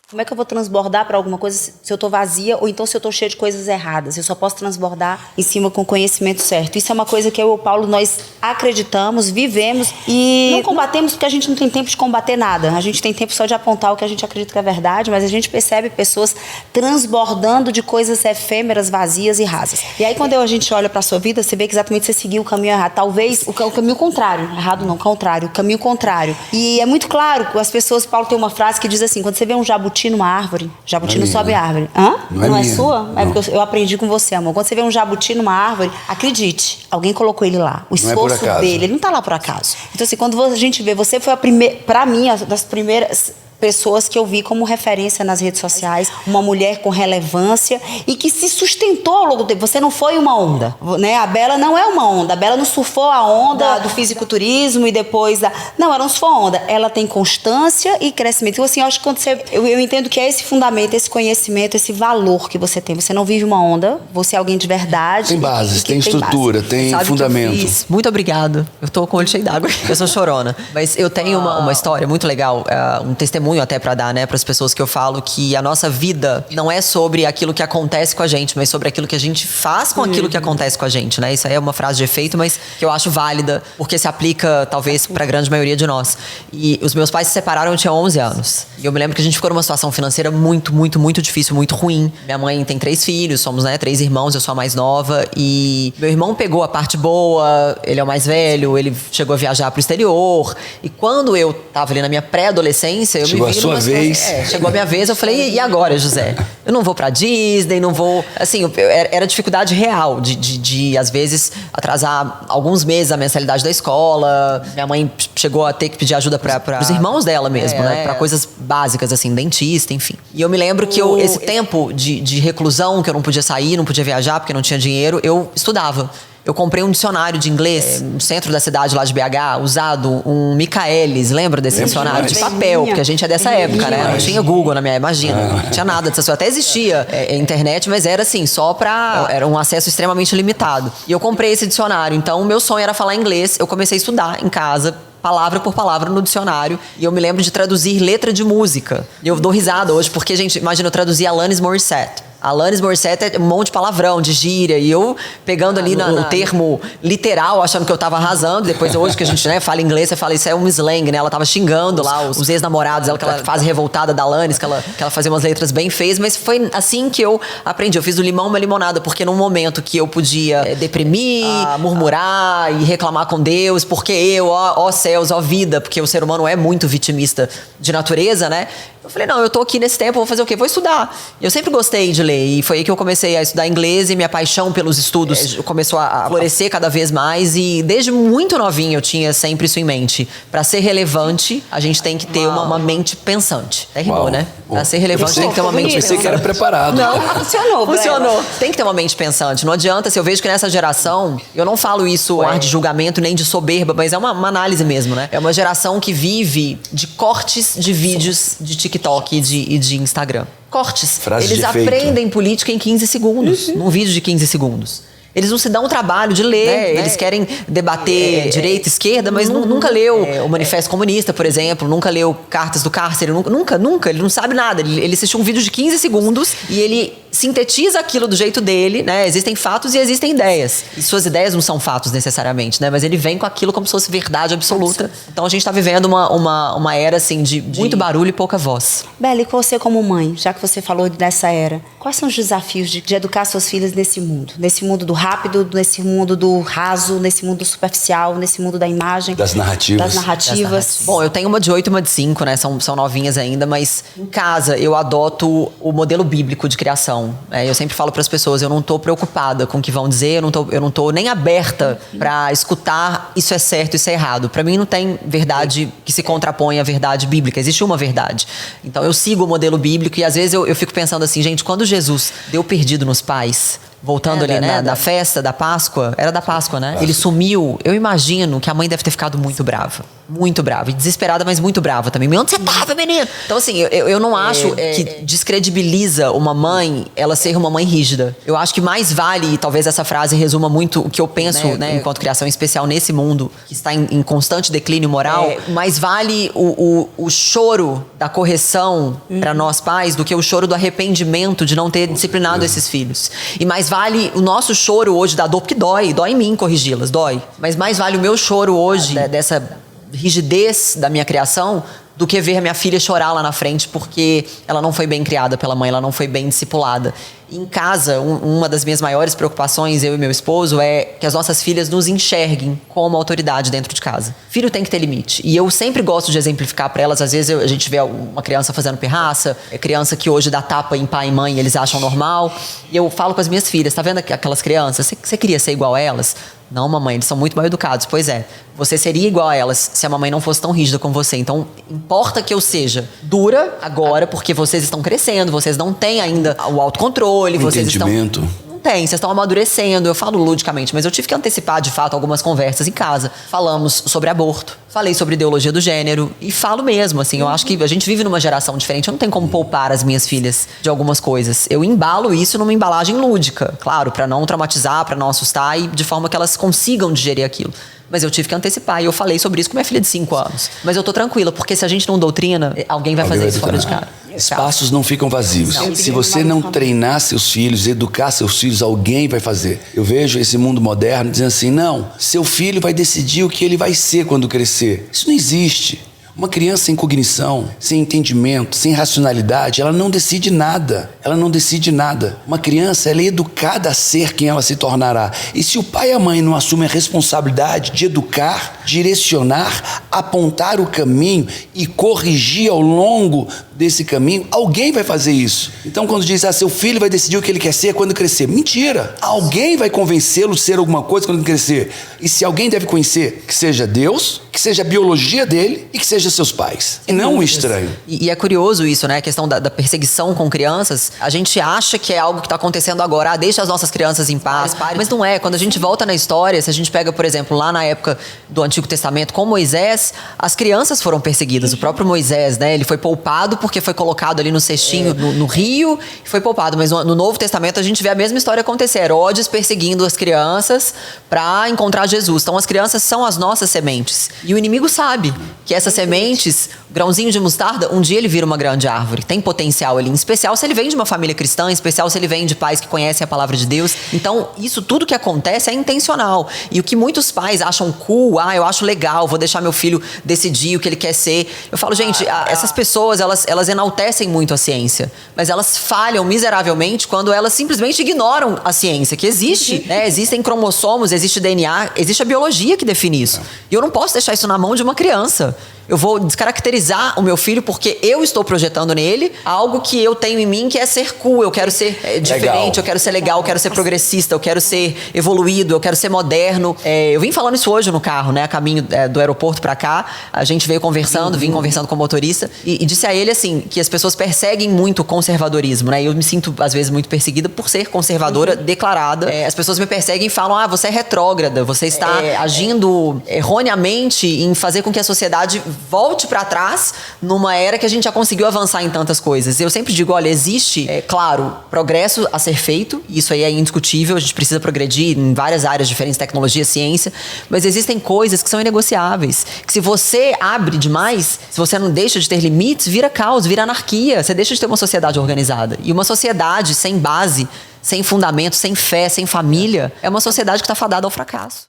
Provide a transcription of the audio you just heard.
Como é que eu vou transbordar para alguma coisa se eu tô vazia ou então se eu tô cheia de coisas erradas? Eu só posso transbordar em cima com o conhecimento certo. Isso é uma coisa que eu e o Paulo, nós acreditamos, vivemos e não combatemos porque a gente não tem tempo de combater nada. A gente tem tempo só de apontar o que a gente acredita que é verdade, mas a gente percebe pessoas transbordando de coisas efêmeras, vazias e rasas. E aí quando a gente olha para a sua vida, você vê que exatamente você seguiu o caminho errado. Talvez o caminho contrário. Errado não, contrário. O caminho contrário. E é muito claro que as pessoas... Paulo tem uma frase que diz assim, quando você vê um jabuti numa árvore, jabuti não sobe a árvore. Hã? Não é sua? Não. É porque eu aprendi com você, amor. Quando você vê um jabuti numa árvore, acredite, alguém colocou ele lá. O esforço dele, ele não tá lá por acaso. Então assim, quando a gente vê, você foi a primeira, pra mim, das primeiras pessoas que eu vi como referência nas redes sociais, uma mulher com relevância e que se sustentou ao longo do tempo. Você não foi uma onda, né? A Bela não é uma onda. A Bela não surfou a onda do fisiculturismo e depois da... Não, ela não surfou a onda. Ela tem constância e crescimento. Então, assim, eu acho que quando você... Eu entendo que é esse fundamento, esse conhecimento, esse valor que você tem. Você não vive uma onda, você é alguém de verdade. Tem bases, tem estrutura, tem fundamento. Muito obrigado. Eu tô com o olho cheio d'água. Eu sou chorona. Mas eu tenho uma história muito legal, um testemunho até para dar, né, para as pessoas que eu falo que a nossa vida não é sobre aquilo que acontece com a gente, mas sobre aquilo que a gente faz com aquilo que acontece com a gente, né? Isso aí é uma frase de efeito, mas que eu acho válida, porque se aplica talvez para a grande maioria de nós. E os meus pais se separaram, eu tinha 11 anos. E eu me lembro que a gente ficou numa situação financeira muito, muito, muito difícil, muito ruim. Minha mãe tem 3 filhos, somos, né, 3 irmãos, eu sou a mais nova. E meu irmão pegou a parte boa, ele é o mais velho, ele chegou a viajar pro exterior. E quando eu tava ali na minha pré-adolescência, eu chegou me vi a sua vez. chegou a minha vez, eu falei, e agora, José? Eu não vou pra Disney, não vou... Assim, era dificuldade real de às vezes, atrasar alguns meses a mensalidade da escola. Minha mãe chegou a ter que pedir ajuda para os irmãos dela mesmo, né? Pra coisas básicas, assim, dentista, enfim. E eu me lembro que esse tempo de reclusão, que eu não podia sair, não podia viajar, porque não tinha dinheiro, eu estudava. Eu comprei um dicionário de inglês no centro da cidade lá de BH, usado, um Michaelis, lembra desse dicionário? De papel, porque a gente é dessa época, né? Não tinha Google na minha, imagina. Não tinha nada dessas coisas. Até existia internet, mas era assim, só pra... Era um acesso extremamente limitado. E eu comprei esse dicionário, então o meu sonho era falar inglês. Eu comecei a estudar em casa, palavra por palavra no dicionário. E eu me lembro de traduzir letra de música. E eu dou risada hoje, porque, gente, imagina, eu traduzir Alanis Morissette. Alanis Morissette é um monte de palavrão, de gíria. E eu pegando ali no termo literal, achando que eu tava arrasando. Depois, hoje que a gente, né, fala inglês, você fala, isso é um slang, né? Ela tava xingando lá os ex-namorados, aquela fase revoltada da Alanis, que ela fazia umas letras bem feias. Mas foi assim que eu aprendi. Eu fiz do limão uma limonada, porque num momento que eu podia deprimir, murmurar e reclamar com Deus, porque eu, ó céus, ó vida, porque o ser humano é muito vitimista de natureza, né? Eu falei, não, eu tô aqui nesse tempo, vou fazer o quê? Vou estudar. Eu sempre gostei de ler e foi aí que eu comecei a estudar inglês e minha paixão pelos estudos começou a florescer cada vez mais e desde muito novinho eu tinha sempre isso em mente. Pra ser relevante, a gente tem que ter uma mente pensante. Até rimou, né? Pra ser relevante tem que ter uma mente pensante. Pensei que era preparado. Não, funcionou. Funcionou. Tem que ter uma mente pensante. Não adianta, se eu vejo que nessa geração, eu não falo isso com ar de julgamento nem de soberba, mas é uma análise mesmo, né? É uma geração que vive de cortes de vídeos de TikTok e de Instagram. Cortes. Eles aprendem política em 15 segundos, num vídeo de 15 segundos. Eles não se dão o trabalho de ler, né? Eles querem debater direita e esquerda, mas nunca leu o Manifesto Comunista, por exemplo, nunca leu Cartas do Cárcere, nunca, ele não sabe nada. Ele assistiu um vídeo de 15 segundos e ele sintetiza aquilo do jeito dele, né? Existem fatos e existem ideias. E suas ideias não são fatos necessariamente, né? Mas ele vem com aquilo como se fosse verdade absoluta. Então a gente tá vivendo uma era, assim, de muito barulho e pouca voz. Bela, e você como mãe, já que você falou dessa era, quais são os desafios de educar suas filhas nesse mundo? Nesse mundo do rápido, nesse mundo do raso, nesse mundo superficial, nesse mundo da imagem. Das narrativas. Bom, eu tenho uma de 8 e uma de 5, né? São novinhas ainda, mas em casa eu adoto o modelo bíblico de criação. Eu sempre falo para as pessoas, eu não tô preocupada com o que vão dizer, eu não tô nem aberta para escutar isso é certo, isso é errado. Para mim não tem verdade que se contrapõe à verdade bíblica, existe uma verdade. Então eu sigo o modelo bíblico e às vezes eu fico pensando assim, gente, quando Jesus deu perdido nos pais, voltando ali, né, da festa da Páscoa, era da Páscoa, né? Ele sumiu. Eu imagino que a mãe deve ter ficado muito brava. Muito brava. E desesperada, mas muito brava também. Onde você tava, menino? Então, assim, eu não acho que descredibiliza uma mãe ela ser uma mãe rígida. Eu acho que mais vale, e talvez essa frase resuma muito o que eu penso, né, enquanto criação especial nesse mundo que está em constante declínio moral, mais vale o choro da correção para nós pais do que o choro do arrependimento de não ter disciplinado esses filhos. E mais vale o nosso choro hoje da dor, porque dói em mim corrigi-las, dói. Mas mais vale o meu choro hoje dessa rigidez da minha criação do que ver a minha filha chorar lá na frente porque ela não foi bem criada pela mãe, ela não foi bem discipulada. Em casa, uma das minhas maiores preocupações, eu e meu esposo, é que as nossas filhas nos enxerguem como autoridade dentro de casa. Filho tem que ter limite. E eu sempre gosto de exemplificar para elas. Às vezes a gente vê uma criança fazendo pirraça, criança que hoje dá tapa em pai e mãe e eles acham normal. E eu falo com as minhas filhas, tá vendo aquelas crianças? Você queria ser igual a elas? Não, mamãe, eles são muito mal educados. Pois é, você seria igual a elas se a mamãe não fosse tão rígida com você. Então, importa que eu seja dura agora, porque vocês estão crescendo, vocês não têm ainda o autocontrole, vocês entendimento. Não tem, vocês estão amadurecendo. Eu falo ludicamente, mas eu tive que antecipar, de fato, algumas conversas em casa. Falamos sobre aborto, falei sobre ideologia do gênero e falo mesmo, assim, eu acho que a gente vive numa geração diferente, eu não tenho como poupar as minhas filhas de algumas coisas. Eu embalo isso numa embalagem lúdica, claro, pra não traumatizar, pra não assustar e de forma que elas consigam digerir aquilo. Mas eu tive que antecipar e eu falei sobre isso com minha filha de 5 anos. Mas eu tô tranquila, porque se a gente não doutrina, alguém vai fazer isso fora de casa. Espaços não ficam vazios. Se você não treinar seus filhos, educar seus filhos, alguém vai fazer. Eu vejo esse mundo moderno dizendo assim, não, seu filho vai decidir o que ele vai ser quando crescer. Isso não existe. Uma criança sem cognição, sem entendimento, sem racionalidade, ela não decide nada. Ela não decide nada. Uma criança, ela é educada a ser quem ela se tornará. E se o pai e a mãe não assumem a responsabilidade de educar, direcionar, apontar o caminho e corrigir ao longo desse caminho, alguém vai fazer isso. Então, quando diz, seu filho vai decidir o que ele quer ser quando crescer. Mentira! Alguém vai convencê-lo a ser alguma coisa quando crescer. E se alguém deve conhecer, que seja Deus, que seja a biologia dele e que seja seus pais. E não um estranho. E é curioso isso, né? A questão da perseguição com crianças. A gente acha que é algo que está acontecendo agora. Deixa as nossas crianças em paz. Mas não é. Quando a gente volta na história, se a gente pega, por exemplo, lá na época do Antigo Testamento, com Moisés, as crianças foram perseguidas. O próprio Moisés, né? Ele foi poupado porque foi colocado ali no cestinho, no rio, e foi poupado. Mas no Novo Testamento a gente vê a mesma história acontecer. Herodes perseguindo as crianças para encontrar Jesus. Então as crianças são as nossas sementes. E o inimigo sabe que essas sementes, grãozinho de mostarda, um dia ele vira uma grande árvore. Tem potencial ali, em especial se ele vem de uma família cristã, em especial se ele vem de pais que conhecem a palavra de Deus. Então, isso tudo que acontece é intencional. E o que muitos pais acham cool, eu acho legal, vou deixar meu filho decidir o que ele quer ser. Eu falo, gente, essas pessoas, elas enaltecem muito a ciência, mas elas falham miseravelmente quando elas simplesmente ignoram a ciência, que existe, né? Existem cromossomos, existe DNA, existe a biologia que define isso. E eu não posso deixar isso na mão de uma criança. Eu vou descaracterizar o meu filho porque eu estou projetando nele algo que eu tenho em mim que é ser cool. Eu quero ser diferente, legal. Eu quero ser legal, eu quero ser progressista, eu quero ser evoluído, eu quero ser moderno. Eu vim falando isso hoje no carro, né? A caminho do aeroporto pra cá. A gente veio conversando, vim conversando com o motorista e disse a ele, assim, que as pessoas perseguem muito o conservadorismo, né? Eu me sinto, às vezes, muito perseguida por ser conservadora declarada. As pessoas me perseguem e falam, você é retrógrada, você está agindo erroneamente em fazer com que a sociedade volte para trás numa era que a gente já conseguiu avançar em tantas coisas. Eu sempre digo, olha, existe, claro, progresso a ser feito, isso aí é indiscutível, a gente precisa progredir em várias áreas diferentes, tecnologia, ciência, mas existem coisas que são inegociáveis, que se você abre demais, se você não deixa de ter limites, vira caos, vira anarquia, você deixa de ter uma sociedade organizada. E uma sociedade sem base, sem fundamento, sem fé, sem família, é uma sociedade que está fadada ao fracasso.